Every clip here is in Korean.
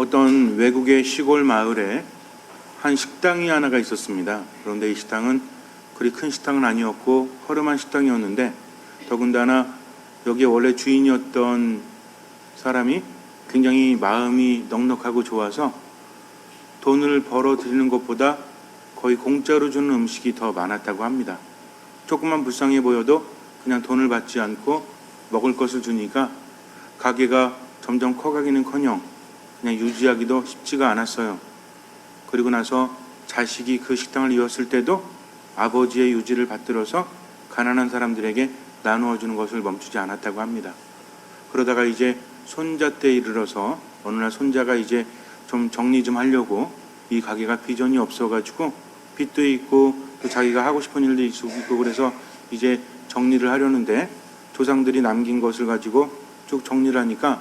어떤 외국의 시골 마을에 한 식당이 하나가 있었습니다. 그런데 이 식당은 그리 큰 식당은 아니었고 허름한 식당이었는데, 더군다나 여기에 원래 주인이었던 사람이 굉장히 마음이 넉넉하고 좋아서 돈을 벌어 들이는 것보다 거의 공짜로 주는 음식이 더 많았다고 합니다. 조금만 불쌍해 보여도 그냥 돈을 받지 않고 먹을 것을 주니까 가게가 점점 커가기는커녕 그냥 유지하기도 쉽지가 않았어요. 그리고 나서 자식이 그 식당을 이었을 때도 아버지의 유지를 받들어서 가난한 사람들에게 나누어 주는 것을 멈추지 않았다고 합니다. 그러다가 이제 손자 때 이르러서 어느 날 손자가 이제 좀 정리 좀 하려고, 이 가게가 비전이 없어가지고 빚도 있고 또 자기가 하고 싶은 일도 있고 그래서 이제 정리를 하려는데, 조상들이 남긴 것을 가지고 쭉 정리를 하니까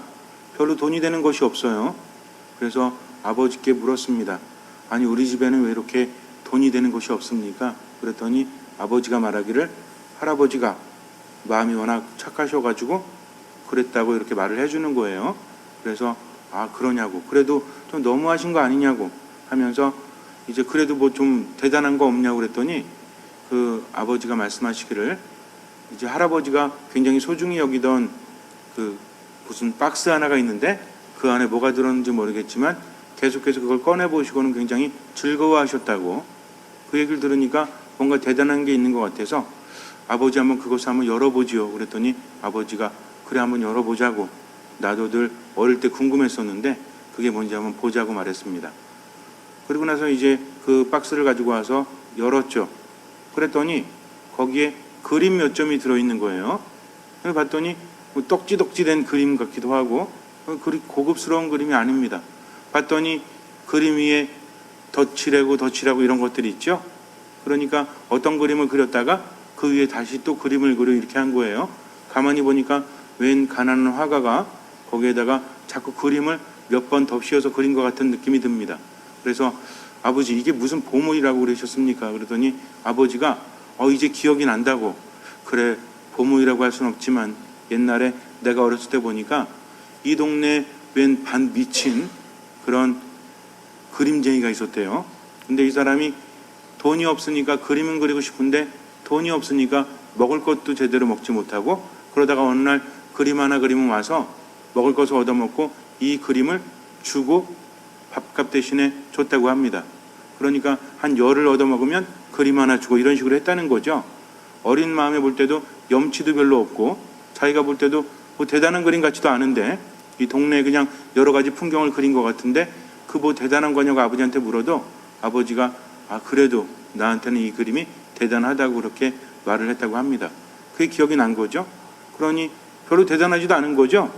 별로 돈이 되는 것이 없어요. 그래서 아버지께 물었습니다. 아니, 우리 집에는 왜 이렇게 돈이 되는 것이 없습니까? 그랬더니 아버지가 말하기를 할아버지가 마음이 워낙 착하셔가지고 그랬다고 이렇게 말을 해주는 거예요. 그래서 그러냐고, 그래도 좀 너무하신 거 아니냐고 하면서 이제 그래도 뭐 좀 대단한 거 없냐고 그랬더니 그 아버지가 말씀하시기를, 이제 할아버지가 굉장히 소중히 여기던 그 무슨 박스 하나가 있는데 그 안에 뭐가 들었는지 모르겠지만 계속해서 그걸 꺼내보시고는 굉장히 즐거워하셨다고. 그 얘기를 들으니까 뭔가 대단한 게 있는 것 같아서 아버지 한번 그것을 한번 열어보지요. 그랬더니 아버지가 그래 한번 열어보자고, 나도 늘 어릴 때 궁금했었는데 그게 뭔지 한번 보자고 말했습니다. 그리고 나서 이제 그 박스를 가지고 와서 열었죠. 그랬더니 거기에 그림 몇 점이 들어있는 거예요. 그래서 봤더니 뭐 떡지덕지 된 그림 같기도 하고 그리 고급스러운 그림이 아닙니다. 봤더니 그림 위에 덧칠하고 이런 것들이 있죠. 그러니까 어떤 그림을 그렸다가 그 위에 다시 또 그림을 그려 이렇게 한 거예요. 가만히 보니까 웬 가난한 화가가 거기에다가 자꾸 그림을 몇 번 덧씌워서 그린 것 같은 느낌이 듭니다. 그래서 아버지, 이게 무슨 보물이라고 그러셨습니까? 그랬더니 아버지가 이제 기억이 난다고. 그래, 보물이라고 할 수는 없지만 옛날에 내가 어렸을 때 보니까 이 동네에 웬 반 미친 그런 그림쟁이가 있었대요. 근데 이 사람이 돈이 없으니까 그림은 그리고 싶은데 돈이 없으니까 먹을 것도 제대로 먹지 못하고, 그러다가 어느 날 그림 하나 그리면 와서 먹을 것을 얻어먹고 이 그림을 주고 밥값 대신에 줬다고 합니다. 그러니까 한 열을 얻어먹으면 그림 하나 주고 이런 식으로 했다는 거죠. 어린 마음에 볼 때도 염치도 별로 없고 자기가 볼 때도 뭐 대단한 그림 같지도 않은데 이 동네에 그냥 여러 가지 풍경을 그린 것 같은데 그 뭐 대단한 거냐고 아버지한테 물어도 아버지가 그래도 나한테는 이 그림이 대단하다고 그렇게 말을 했다고 합니다. 그게 기억이 난 거죠. 그러니 별로 대단하지도 않은 거죠.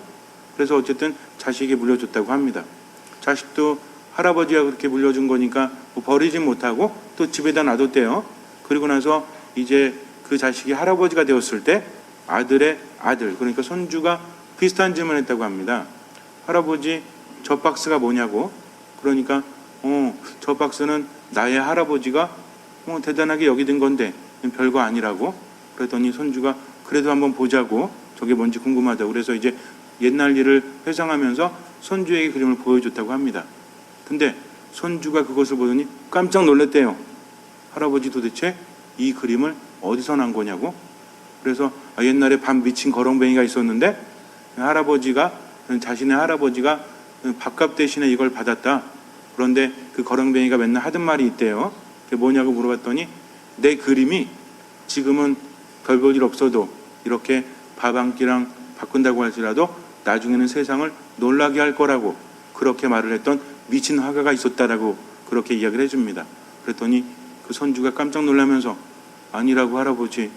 그래서 어쨌든 자식에게 물려줬다고 합니다. 자식도 할아버지가 그렇게 물려준 거니까 뭐 버리지 못하고 또 집에다 놔뒀대요. 그리고 나서 이제 그 자식이 할아버지가 되었을 때 아들의 아들, 그러니까 손주가 비슷한 질문을 했다고 합니다. 할아버지, 저 박스가 뭐냐고. 그러니까 저 박스는 나의 할아버지가 대단하게 여기던 건데 별거 아니라고. 그랬더니 손주가 그래도 한번 보자고, 저게 뭔지 궁금하다고. 그래서 이제 옛날 일을 회상하면서 손주에게 그림을 보여줬다고 합니다. 근데 손주가 그것을 보더니 깜짝 놀랐대요. 할아버지, 도대체 이 그림을 어디서 난 거냐고. 그래서 옛날에 반 미친 거렁뱅이가 있었는데 자신의 할아버지가 밥값 대신에 이걸 받았다. 그런데 그 거렁뱅이가 맨날 하던 말이 있대요. 그게 뭐냐고 물어봤더니 내 그림이 지금은 별 볼 일 없어도 이렇게 밥 한 끼랑 바꾼다고 할지라도 나중에는 세상을 놀라게 할 거라고 그렇게 말을 했던 미친 화가가 있었다라고 그렇게 이야기를 해줍니다. 그랬더니 그 손주가 깜짝 놀라면서 아니라고 할아버지,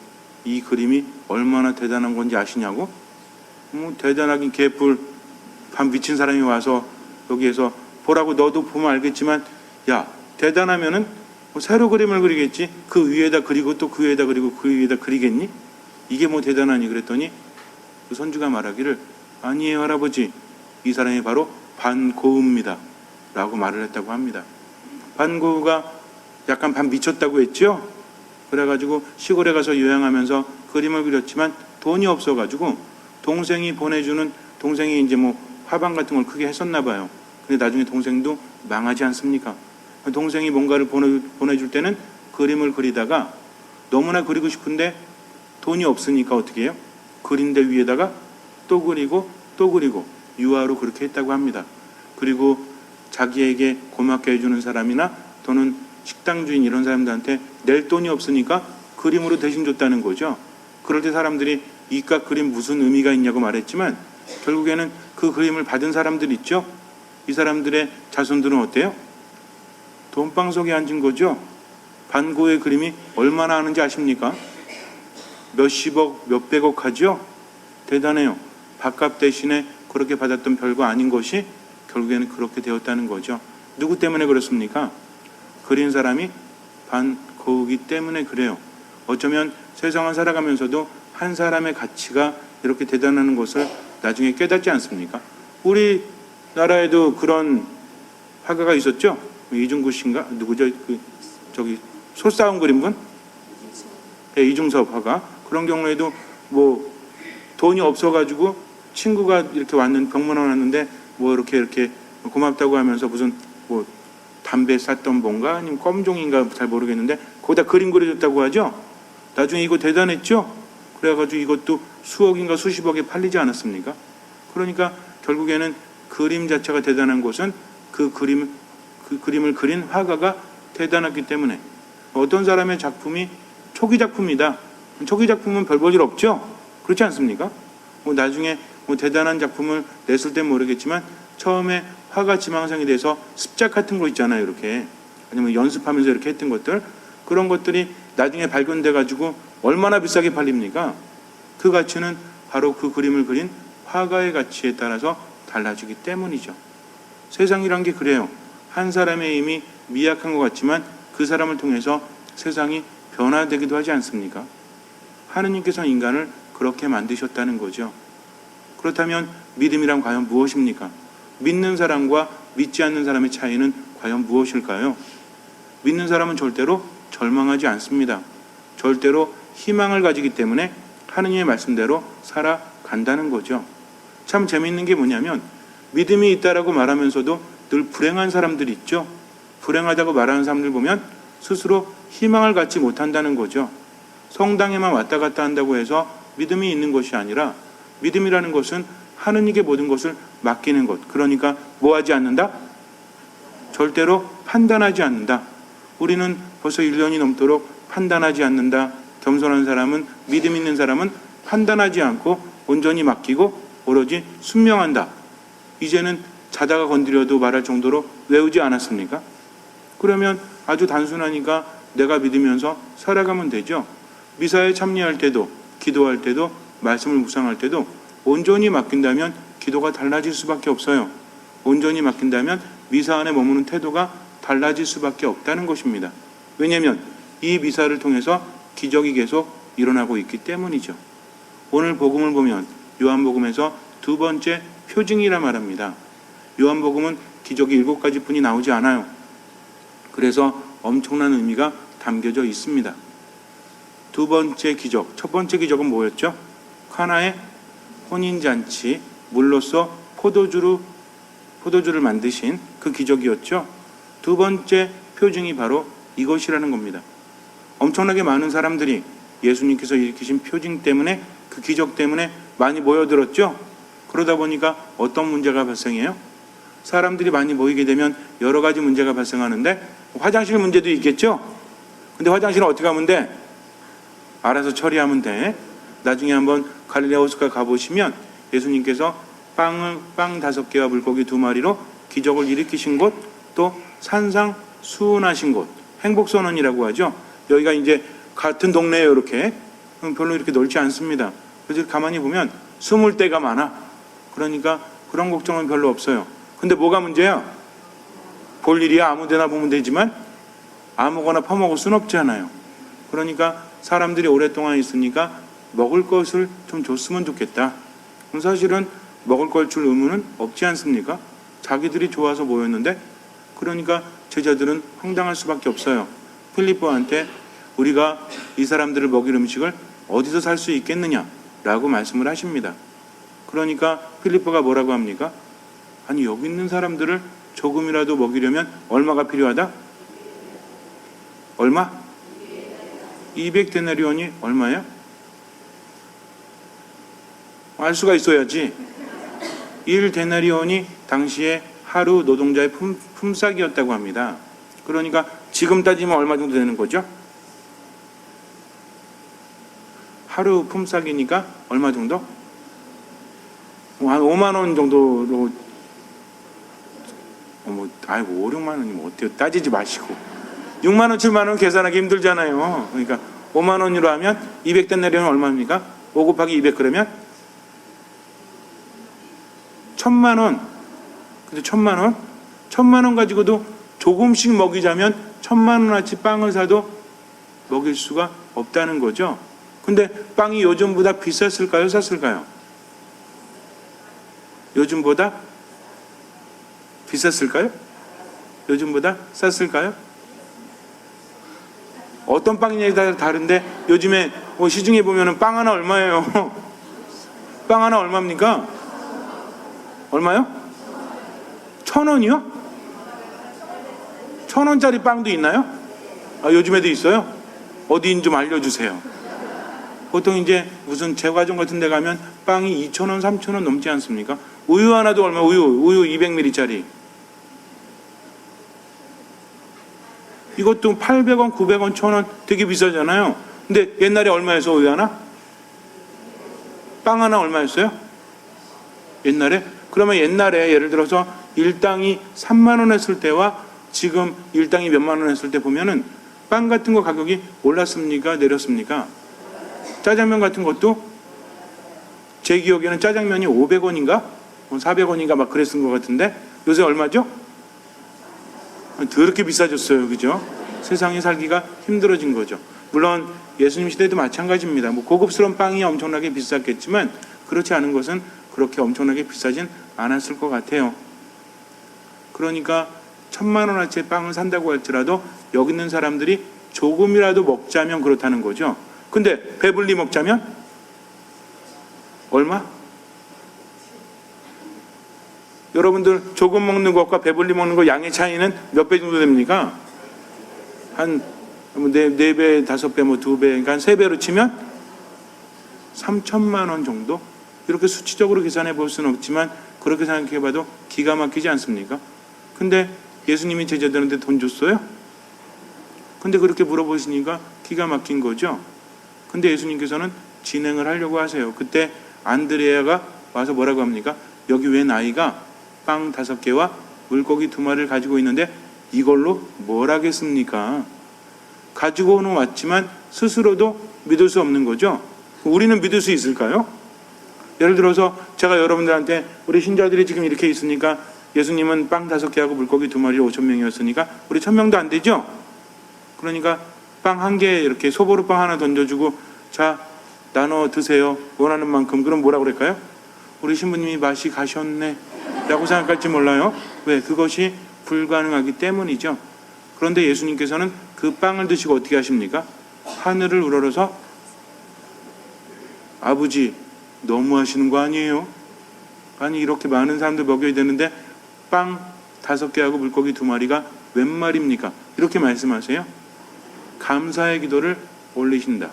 이 그림이 얼마나 대단한 건지 아시냐고. 대단하긴 개뿔, 반 미친 사람이 와서 여기에서 보라고. 너도 보면 알겠지만 야, 대단하면은 새로 그림을 그리겠지. 그 위에다 그리고 또 그 위에다 그리고 그 위에다 그리겠니? 이게 뭐 대단하니? 그랬더니 그 손주가 말하기를 아니에요 할아버지, 이 사람이 바로 반고흐입니다 라고 말을 했다고 합니다. 반고흐가 약간 반 미쳤다고 했죠. 그래가지고 시골에 가서 요양하면서 그림을 그렸지만 돈이 없어가지고 동생이 이제 뭐 화방 같은 걸 크게 했었나 봐요. 근데 나중에 동생도 망하지 않습니까? 동생이 뭔가를 보내줄 때는 그림을 그리다가 너무나 그리고 싶은데 돈이 없으니까 어떻게 해요? 그린 데 위에다가 또 그리고 또 그리고 유화로 그렇게 했다고 합니다. 그리고 자기에게 고맙게 해주는 사람이나 또는 식당 주인 이런 사람들한테 낼 돈이 없으니까 그림으로 대신 줬다는 거죠. 그럴 때 사람들이 이깟 그림 무슨 의미가 있냐고 말했지만 결국에는 그 그림을 받은 사람들 있죠. 이 사람들의 자손들은 어때요? 돈방 속에 앉은 거죠. 반 고의 그림이 얼마나 하는지 아십니까? 몇십억, 몇백억 하죠. 대단해요. 밥값 대신에 그렇게 받았던 별거 아닌 것이 결국에는 그렇게 되었다는 거죠. 누구 때문에 그렇습니까? 그린 사람이 반 고우기 때문에 그래요. 어쩌면 세상을 살아가면서도 한 사람의 가치가 이렇게 대단한 것을 나중에 깨닫지 않습니까? 우리나라에도 그런 화가가 있었죠. 이중구 씨인가? 누구죠? 저기 소싸움 그린 분? 네, 이중섭 화가. 그런 경우에도 뭐 돈이 없어가지고 친구가 이렇게 병문안 왔는데 뭐 이렇게 고맙다고 하면서 무슨 뭐 담배 쌌던 뭔가 아니면 껌종인가 잘 모르겠는데 거기다 그림 그려줬다고 하죠. 나중에 이거 대단했죠. 그래가지고 이것도 수억인가 수십억에 팔리지 않았습니까? 그러니까 결국에는 그림 자체가 대단한 것은 그 그림을 그린 화가가 대단했기 때문에 어떤 사람의 작품이 초기 작품이다. 초기 작품은 별 볼 일 없죠. 그렇지 않습니까? 뭐 나중에 뭐 대단한 작품을 냈을 땐 모르겠지만 처음에 화가 지망생이 돼서 습작 같은 거 있잖아요. 이렇게 아니면 연습하면서 이렇게 했던 것들 그런 것들이 나중에 발견돼 가지고 얼마나 비싸게 팔립니까? 그 가치는 바로 그 그림을 그린 화가의 가치에 따라서 달라지기 때문이죠. 세상이란 게 그래요. 한 사람의 힘이 미약한 것 같지만 그 사람을 통해서 세상이 변화되기도 하지 않습니까? 하느님께서 인간을 그렇게 만드셨다는 거죠. 그렇다면 믿음이란 과연 무엇입니까? 믿는 사람과 믿지 않는 사람의 차이는 과연 무엇일까요? 믿는 사람은 절대로 절망하지 않습니다. 절대로 희망을 가지기 때문에 하느님의 말씀대로 살아간다는 거죠. 참 재미있는 게 뭐냐면 믿음이 있다라고 말하면서도 늘 불행한 사람들이 있죠. 불행하다고 말하는 사람들 보면 스스로 희망을 갖지 못한다는 거죠. 성당에만 왔다 갔다 한다고 해서 믿음이 있는 것이 아니라 믿음이라는 것은 하느님께 모든 것을 맡기는 것. 그러니까 뭐 하지 않는다? 절대로 판단하지 않는다. 우리는 벌써 1년이 넘도록 판단하지 않는다. 겸손한 사람은, 믿음 있는 사람은 판단하지 않고 온전히 맡기고 오로지 순명한다. 이제는 자다가 건드려도 말할 정도로 외우지 않았습니까? 그러면 아주 단순하니까 내가 믿으면서 살아가면 되죠. 미사에 참여할 때도, 기도할 때도, 말씀을 묵상할 때도 온전히 맡긴다면 기도가 달라질 수밖에 없어요. 온전히 맡긴다면 미사 안에 머무는 태도가 달라질 수밖에 없다는 것입니다. 왜냐하면 이 미사를 통해서 기적이 계속 일어나고 있기 때문이죠. 오늘 복음을 보면 요한복음에서 두 번째 표징이라 말합니다. 요한복음은 기적이 7가지 뿐이 나오지 않아요. 그래서 엄청난 의미가 담겨져 있습니다. 두 번째 기적, 첫 번째 기적은 뭐였죠? 카나의 혼인잔치, 물로써 포도주를 만드신 그 기적이었죠. 두 번째 표징이 바로 이것이라는 겁니다. 엄청나게 많은 사람들이 예수님께서 일으키신 표징 때문에 그 기적 때문에 많이 모여들었죠. 그러다 보니까 어떤 문제가 발생해요? 사람들이 많이 모이게 되면 여러 가지 문제가 발생하는데 화장실 문제도 있겠죠. 근데 화장실은 어떻게 하면 돼? 알아서 처리하면 돼. 나중에 한번 갈릴레아 호숫가 가보시면 예수님께서 빵 5개와 물고기 2마리로 기적을 일으키신 곳, 또 산상 수훈하신 곳, 행복선언이라고 하죠. 여기가 이제 같은 동네예요. 이렇게 별로 이렇게 넓지 않습니다. 그래서 가만히 보면 숨을 데가 많아. 그러니까 그런 걱정은 별로 없어요. 근데 뭐가 문제야? 볼 일이야. 아무 데나 보면 되지만 아무거나 퍼먹을 수는 없잖아요. 그러니까 사람들이 오랫동안 있으니까 먹을 것을 좀 줬으면 좋겠다. 사실은 먹을 걸 줄 의무는 없지 않습니까? 자기들이 좋아서 모였는데, 그러니까 제자들은 황당할 수밖에 없어요. 필리포한테 우리가 이 사람들을 먹일 음식을 어디서 살 수 있겠느냐라고 말씀을 하십니다. 그러니까 필리포가 뭐라고 합니까? 아니 여기 있는 사람들을 조금이라도 먹이려면 얼마가 필요하다? 얼마? 200데나리온이 얼마야? 알 수가 있어야지. 1데나리온이 당시에 하루 노동자의 품삯이었다고 합니다. 그러니까 지금 따지면 얼마 정도 되는 거죠? 하루 품삯이니까 얼마 정도? 한 5만 원 정도로, 아이고 5, 6만 원이면 어때요? 따지지 마시고 6만 원, 7만 원 계산하기 힘들잖아요. 그러니까 5만 원으로 하면 200데나리온은 얼마입니까? 5 곱하기 200 그러면 1,000만 원. 근데 1,000만 원? 1,000만 원 가지고도 조금씩 먹이자면 1,000만 원어치 빵을 사도 먹일 수가 없다는 거죠. 근데 빵이 요즘보다 비쌌을까요? 쌌을까요? 요즘보다 비쌌을까요? 요즘보다 쌌을까요? 어떤 빵이냐에 따라 다른데 요즘에 시중에 보면은 빵 하나 얼마예요? 빵 하나 얼마입니까? 얼마요? 1,000원이요? 1,000원짜리 빵도 있나요? 요즘에도 있어요? 어디인 좀 알려주세요. 보통 이제 무슨 제과점 같은 데 가면 빵이 2,000원, 3,000원 넘지 않습니까? 우유 하나도 얼마? 우유 200ml짜리. 이것도 800원, 900원, 1,000원 되게 비싸잖아요. 근데 옛날에 얼마였어, 우유 하나? 빵 하나 얼마였어요? 옛날에? 그러면 옛날에 예를 들어서 일당이 3만 원 했을 때와 지금 일당이 몇만 원 했을 때 보면은 빵 같은 거 가격이 올랐습니까? 내렸습니까? 짜장면 같은 것도 제 기억에는 짜장면이 500원인가? 400원인가 막 그랬은 것 같은데 요새 얼마죠? 더럽게 비싸졌어요. 그죠? 세상에 살기가 힘들어진 거죠. 물론 예수님 시대도 마찬가지입니다. 고급스러운 빵이 엄청나게 비쌌겠지만 그렇지 않은 것은 그렇게 엄청나게 비싸진 않았을 것 같아요. 그러니까 1,000만 원어치의 빵을 산다고 할지라도 여기 있는 사람들이 조금이라도 먹자면 그렇다는 거죠. 근데 배불리 먹자면 얼마? 여러분들 조금 먹는 것과 배불리 먹는 것 양의 차이는 몇 배 정도 됩니까? 한 4배, 5배, 2배, 그러니까 한 3배로 치면 3,000만 원 정도? 이렇게 수치적으로 계산해 볼 수는 없지만 그렇게 생각해 봐도 기가 막히지 않습니까? 근데 예수님이 제자들한테 돈 줬어요? 근데 그렇게 물어보시니까 기가 막힌 거죠. 근데 예수님께서는 진행을 하려고 하세요. 그때 안드레아가 와서 뭐라고 합니까? 여기 웬 아이가 빵 5개와 물고기 2마리를 가지고 있는데 이걸로 뭘 하겠습니까? 가지고는 왔지만 스스로도 믿을 수 없는 거죠. 우리는 믿을 수 있을까요? 예를 들어서 제가 여러분들한테 우리 신자들이 지금 이렇게 있으니까 예수님은 빵 5개하고 물고기 2마리 5,000명이었으니까 우리 1,000명도 안 되죠? 그러니까 빵 1개 이렇게 소보루빵 하나 던져주고 자 나눠 드세요. 원하는 만큼. 그럼 뭐라고 그럴까요? 우리 신부님이 맛이 가셨네 라고 생각할지 몰라요. 왜? 그것이 불가능하기 때문이죠. 그런데 예수님께서는 그 빵을 드시고 어떻게 하십니까? 하늘을 우러러서 아버지 너무 하시는 거 아니에요? 아니 이렇게 많은 사람들 먹여야 되는데 빵 5개하고 물고기 2마리가 웬 말입니까? 이렇게 말씀하세요. 감사의 기도를 올리신다.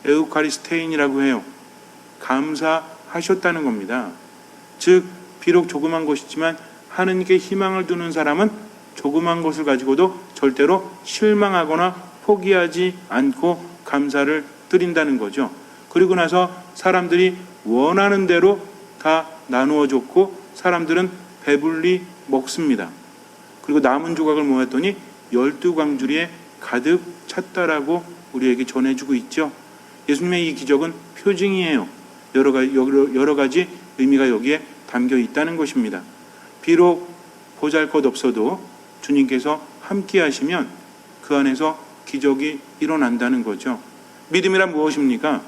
에우카리스테인이라고 해요. 감사하셨다는 겁니다. 즉 비록 조그만 것이지만 하느님께 희망을 두는 사람은 조그만 것을 가지고도 절대로 실망하거나 포기하지 않고 감사를 드린다는 거죠. 그리고 나서 사람들이 원하는 대로 다 나누어 줬고 사람들은 배불리 먹습니다. 그리고 남은 조각을 모았더니 12광주리에 가득 찼다라고 우리에게 전해주고 있죠. 예수님의 이 기적은 표징이에요. 여러 가지 의미가 여기에 담겨 있다는 것입니다. 비록 보잘것없어도 주님께서 함께 하시면 그 안에서 기적이 일어난다는 거죠. 믿음이란 무엇입니까?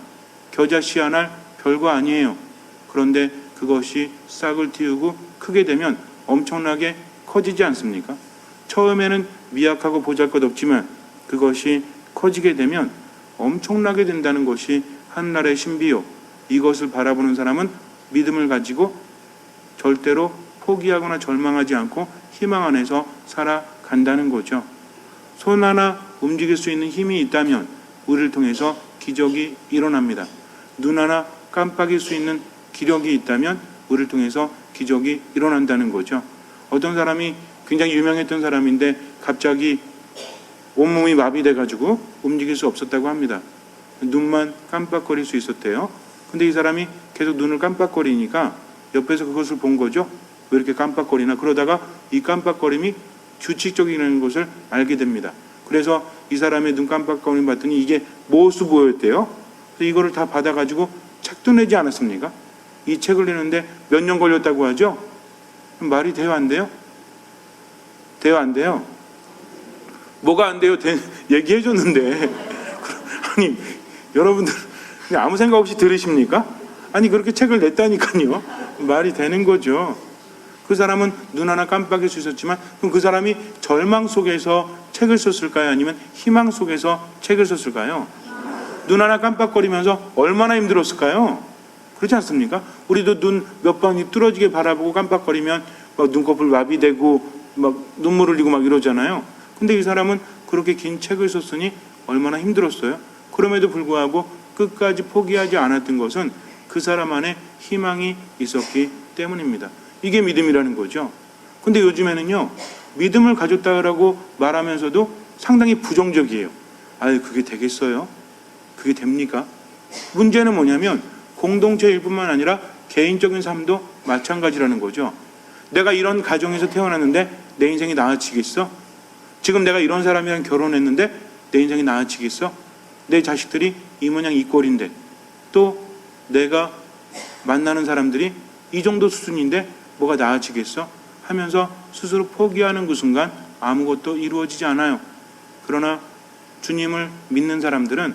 겨자씨 하나 별거 아니에요. 그런데 그것이 싹을 틔우고 크게 되면 엄청나게 커지지 않습니까? 처음에는 미약하고 보잘것없지만 그것이 커지게 되면 엄청나게 된다는 것이 한나라의 신비요. 이것을 바라보는 사람은 믿음을 가지고 절대로 포기하거나 절망하지 않고 희망 안에서 살아간다는 거죠. 손 하나 움직일 수 있는 힘이 있다면 우리를 통해서 기적이 일어납니다. 눈 하나 깜빡일 수 있는 기력이 있다면 우리를 통해서 기적이 일어난다는 거죠. 어떤 사람이 굉장히 유명했던 사람인데 갑자기 온몸이 마비돼가지고 움직일 수 없었다고 합니다. 눈만 깜빡거릴 수 있었대요. 근데 이 사람이 계속 눈을 깜빡거리니까 옆에서 그것을 본 거죠. 왜 이렇게 깜빡거리나. 그러다가 이 깜빡거림이 규칙적이라는 것을 알게 됩니다. 그래서 이 사람의 눈 깜빡거림 봤더니 이게 모수 보였대요. 그래서 이거를 다 받아가지고 책도 내지 않았습니까? 이 책을 내는데 몇 년 걸렸다고 하죠? 말이 돼요, 안 돼요? 돼요, 안 돼요? 뭐가 안 돼요? 얘기해 줬는데. 아니, 여러분들 아무 생각 없이 들으십니까? 아니, 그렇게 책을 냈다니까요. 말이 되는 거죠. 그 사람은 눈 하나 깜빡일 수 있었지만, 그럼 그 사람이 절망 속에서 책을 썼을까요? 아니면 희망 속에서 책을 썼을까요? 눈 하나 깜빡거리면서 얼마나 힘들었을까요? 그렇지 않습니까? 우리도 눈 몇 번 뚫어지게 바라보고 깜빡거리면 막 눈꺼풀 마비되고 막 눈물 흘리고 막 이러잖아요. 근데 이 사람은 그렇게 긴 책을 썼으니 얼마나 힘들었어요. 그럼에도 불구하고 끝까지 포기하지 않았던 것은 그 사람 안에 희망이 있었기 때문입니다. 이게 믿음이라는 거죠. 근데 요즘에는요, 믿음을 가졌다고 말하면서도 상당히 부정적이에요. 아유, 그게 되겠어요? 그게 됩니까? 문제는 뭐냐면 공동체일 뿐만 아니라 개인적인 삶도 마찬가지라는 거죠. 내가 이런 가정에서 태어났는데 내 인생이 나아지겠어? 지금 내가 이런 사람이랑 결혼했는데 내 인생이 나아지겠어? 내 자식들이 이 모양 이 꼴인데, 또 내가 만나는 사람들이 이 정도 수준인데 뭐가 나아지겠어? 하면서 스스로 포기하는 그 순간 아무것도 이루어지지 않아요. 그러나 주님을 믿는 사람들은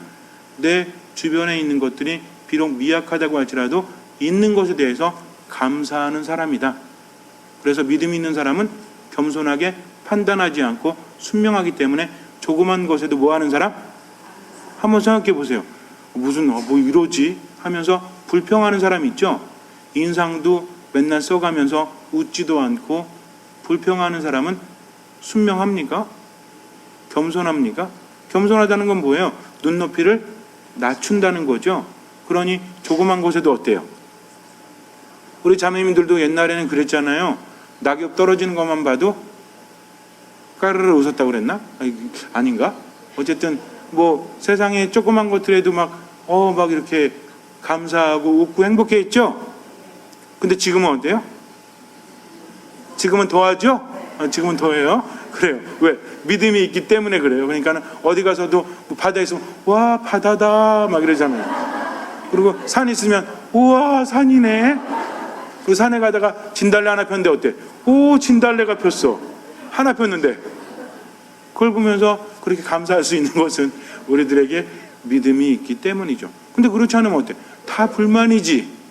내 주변에 있는 것들이 비록 미약하다고 할지라도 있는 것에 대해서 감사하는 사람이다. 그래서 믿음 있는 사람은 겸손하게 판단하지 않고 순명하기 때문에 조그만 것에도 뭐 하는 사람? 한번 생각해 보세요. 무슨 뭐 이러지? 하면서 불평하는 사람 있죠? 인상도 맨날 써가면서 웃지도 않고 불평하는 사람은 순명합니까? 겸손합니까? 겸손하다는 건 뭐예요? 눈높이를 낮춘다는 거죠. 그러니 조그만 것에도 어때요? 우리 자매님들도 옛날에는 그랬잖아요. 낙엽 떨어지는 것만 봐도 까르르 웃었다고 그랬나? 아닌가? 어쨌든 뭐 세상에 조그만 것들에도 막 이렇게 감사하고 웃고 행복해했죠? 근데 지금은 어때요? 지금은 더하죠? 지금은 더해요? 그래요. 왜? 믿음이 있기 때문에 그래요. 그러니까 어디 가서도 뭐 바다에 있으면 와 바다다 막 이러잖아요. 그리고 산 있으면 우와 산이네. 그 산에 가다가 진달래 하나 폈는데 어때? 오 진달래가 폈어. 하나 폈는데. 그걸 보면서 그렇게 감사할 수 있는 것은 우리들에게 믿음이 있기 때문이죠. 근데 그렇지 않으면 어때? 다 불만이지.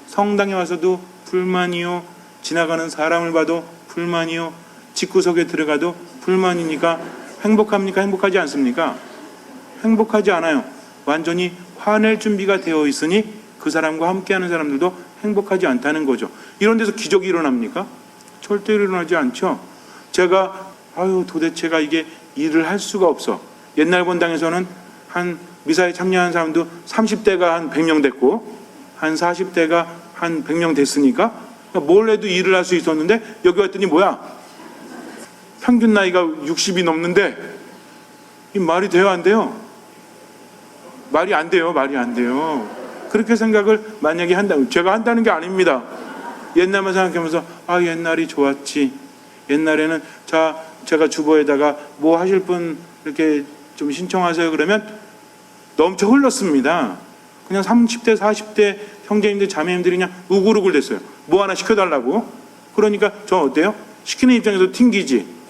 성당에 와서도 불만이요. 지나가는 사람을 봐도 불만이요. 집구석에 들어가도 불만이니까 행복합니까? 행복하지 않습니까? 행복하지 않아요. 완전히 화낼 준비가 되어 있으니 그 사람과 함께하는 사람들도 행복하지 않다는 거죠. 이런 데서 기적이 일어납니까? 절대 일어나지 않죠. 제가 도대체가 이게 일을 할 수가 없어. 옛날 본당에서는 한 미사에 참여한 사람도 30대가 한 100명 됐고 한 40대가 한 100명 됐으니까 뭘 해도 일을 할 수 있었는데 여기 왔더니 뭐야? 평균 나이가 60이 넘는데 이 말이 돼요? 안 돼요? 말이 안 돼요. 말이 안 돼요. 그렇게 생각을 만약에 한다면, 제가 한다는 게 아닙니다. 옛날만 생각하면서 옛날이 좋았지. 옛날에는 제가 주보에다가 뭐 하실 분 이렇게 좀 신청하세요 그러면 넘쳐 흘렀습니다. 그냥 30대 40대 형제님들 자매님들이 그냥 우글우글 됐어요. 뭐 하나 시켜달라고. 그러니까 저 어때요? 시키는 입장에서 튕기지.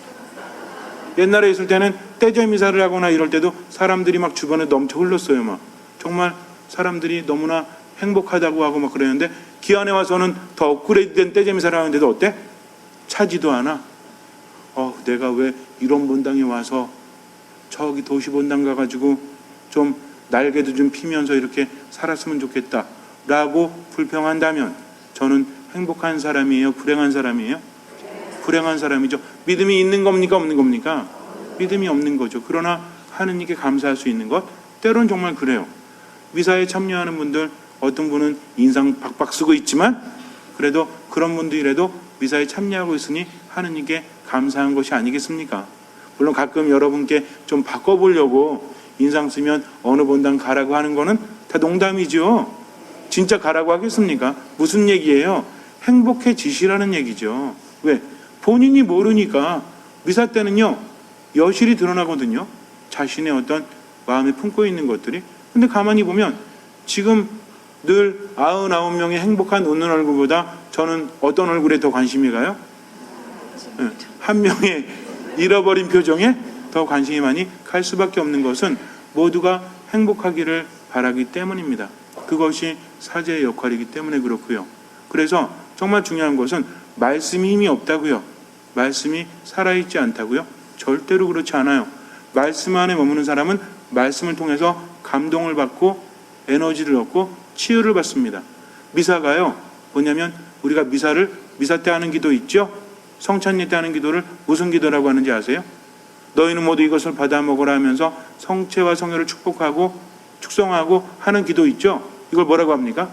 옛날에 있을 때는 떼점 이사를 하거나 이럴 때도 사람들이 막 주변에 넘쳐 흘렀어요. 막 정말 사람들이 너무나 행복하다고 하고 막 그랬는데 기안에 와서는 더 업그레이드된 떼점 이사를 하는데도 어때? 차지도 않아. 내가 왜 이런 본당에 와서 저기 도시 본당 가가지고 좀 날개도 좀 피면서 이렇게 살았으면 좋겠다 라고 불평한다면 저는 행복한 사람이에요? 불행한 사람이에요? 불행한 사람이죠. 믿음이 있는 겁니까? 없는 겁니까? 믿음이 없는 거죠. 그러나 하느님께 감사할 수 있는 것, 때로는 정말 그래요. 미사에 참여하는 분들, 어떤 분은 인상 박박 쓰고 있지만 그래도 그런 분들이라도 미사에 참여하고 있으니 하느님께 감사한 것이 아니겠습니까? 물론 가끔 여러분께 좀 바꿔보려고 인상 쓰면 어느 본당 가라고 하는 거는 다 농담이죠. 진짜 가라고 하겠습니까? 무슨 얘기예요? 행복해지시라는 얘기죠. 왜? 본인이 모르니까 미사 때는요, 여실히 드러나거든요. 자신의 어떤 마음에 품고 있는 것들이. 근데 가만히 보면 지금 늘 99명의 행복한 웃는 얼굴보다 저는 어떤 얼굴에 더 관심이 가요? 한 명의 잃어버린 표정에 더 관심이 많이 갈 수밖에 없는 것은 모두가 행복하기를 바라기 때문입니다. 그것이 사제의 역할이기 때문에 그렇고요. 그래서 정말 중요한 것은 말씀이 힘이 없다고요. 말씀이 살아있지 않다고요. 절대로 그렇지 않아요. 말씀 안에 머무는 사람은 말씀을 통해서 감동을 받고 에너지를 얻고 치유를 받습니다. 미사가요, 뭐냐면 우리가 미사 때 하는 기도 있죠? 성찬례 때 하는 기도를 무슨 기도라고 하는지 아세요? 너희는 모두 이것을 받아 먹으라 하면서 성체와 성혈을 축복하고 축성하고 하는 기도 있죠? 이걸 뭐라고 합니까?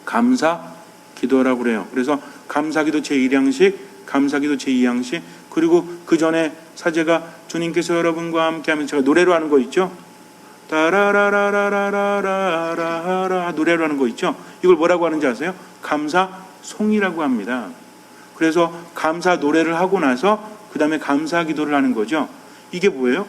감사 기도라고 그래요. 그래서 감사기도 제1양식, 감사기도 제2양식, 그리고 그 전에 사제가 주님께서 여러분과 함께 하면 제가 노래로 하는 거 있죠? 따라라라라라라라 노래로 하는 거 있죠? 이걸 뭐라고 하는지 아세요? 감사송이라고 합니다. 그래서 감사 노래를 하고 나서 그 다음에 감사 기도를 하는 거죠. 이게 뭐예요?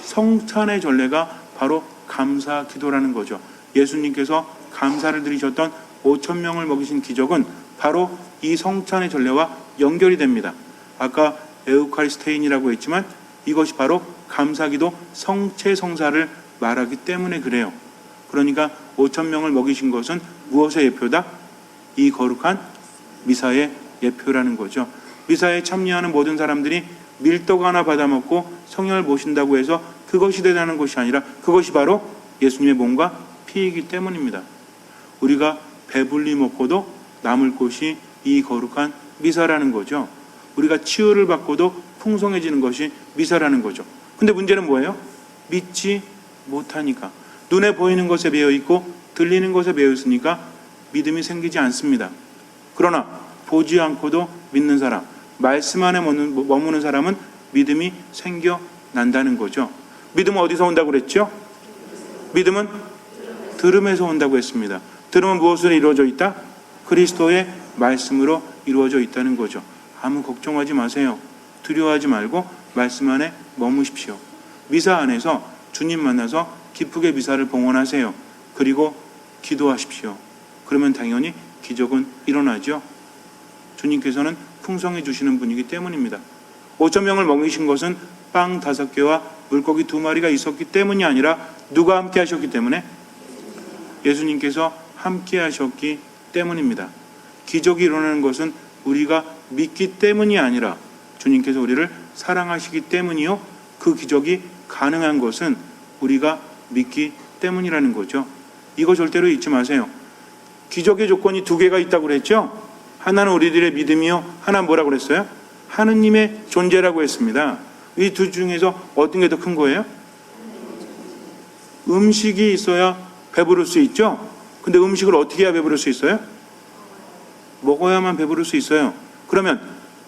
성찬의 전례가 바로 감사 기도라는 거죠. 예수님께서 감사를 드리셨던 5,000명을 먹이신 기적은 바로 이 성찬의 전례와 연결이 됩니다. 아까 에우카리스테인이라고 했지만 이것이 바로 감사기도 성체성사를 말하기 때문에 그래요. 그러니까 5,000명을 먹이신 것은 무엇의 예표다? 이 거룩한 미사의 예표라는 거죠. 미사에 참여하는 모든 사람들이 밀떡 하나 받아 먹고 성령을 모신다고 해서 그것이 대단한 것이 아니라 그것이 바로 예수님의 몸과 피이기 때문입니다. 우리가 배불리 먹고도 남을 곳이 이 거룩한 미사라는 거죠. 우리가 치유를 받고도 풍성해지는 것이 미사라는 거죠. 근데 문제는 뭐예요? 믿지 못하니까. 눈에 보이는 것에 매여 있고 들리는 것에 매여 있으니까 믿음이 생기지 않습니다. 그러나 보지 않고도 믿는 사람, 말씀 안에 머무는 사람은 믿음이 생겨난다는 거죠. 믿음은 어디서 온다고 그랬죠? 믿음은 들음에서 온다고 했습니다. 들음은 무엇으로 이루어져 있다? 그리스도의 말씀으로 이루어져 있다는 거죠. 아무 걱정하지 마세요. 두려워하지 말고 말씀 안에 머무십시오. 미사 안에서 주님 만나서 기쁘게 미사를 봉헌하세요. 그리고 기도하십시오. 그러면 당연히 기적은 일어나죠. 주님께서는 풍성해 주시는 분이기 때문입니다. 5,000명을 먹이신 것은 빵 5개와 물고기 2마리가 있었기 때문이 아니라 누가 함께 하셨기 때문에? 예수님께서 함께 하셨기 때문입니다. 기적이 일어나는 것은 우리가 믿기 때문이 아니라 주님께서 우리를 사랑하시기 때문이요. 그 기적이 가능한 것은 우리가 믿기 때문이라는 거죠. 이거 절대로 잊지 마세요. 기적의 조건이 2개가 있다고 그랬죠? 하나는 우리들의 믿음이요. 하나는 뭐라고 그랬어요? 하느님의 존재라고 했습니다. 이 두 중에서 어떤 게 더 큰 거예요? 음식이 있어야 배부를 수 있죠? 근데 음식을 어떻게 해야 배부를 수 있어요? 먹어야만 배부를 수 있어요. 그러면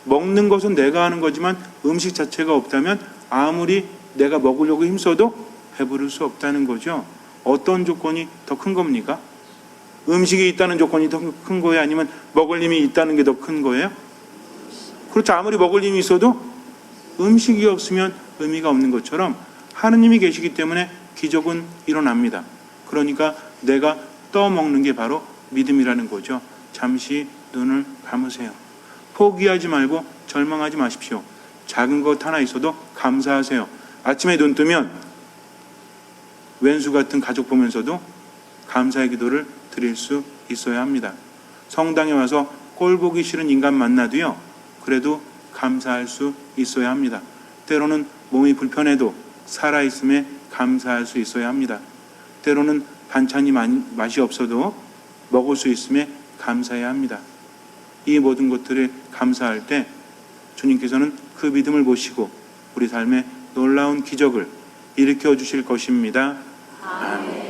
먹는 것은 내가 하는 거지만 음식 자체가 없다면 아무리 내가 먹으려고 힘써도 배부를 수 없다는 거죠. 어떤 조건이 더 큰 겁니까? 음식이 있다는 조건이 더 큰 거예요? 아니면 먹을 힘이 있다는 게 더 큰 거예요? 그렇죠. 아무리 먹을 힘이 있어도 음식이 없으면 의미가 없는 것처럼 하느님이 계시기 때문에 기적은 일어납니다. 그러니까 내가 떠먹는 게 바로 믿음이라는 거죠. 잠시 눈을 감으세요. 포기하지 말고 절망하지 마십시오. 작은 것 하나 있어도 감사하세요. 아침에 눈 뜨면 왼수 같은 가족 보면서도 감사의 기도를 드릴 수 있어야 합니다. 성당에 와서 꼴 보기 싫은 인간 만나도요, 그래도 감사할 수 있어야 합니다. 때로는 몸이 불편해도 살아있음에 감사할 수 있어야 합니다. 때로는 반찬이 맛이 없어도 먹을 수 있음에 감사해야 합니다. 이 모든 것들을 감사할 때 주님께서는 그 믿음을 보시고 우리 삶에 놀라운 기적을 일으켜 주실 것입니다. 아멘.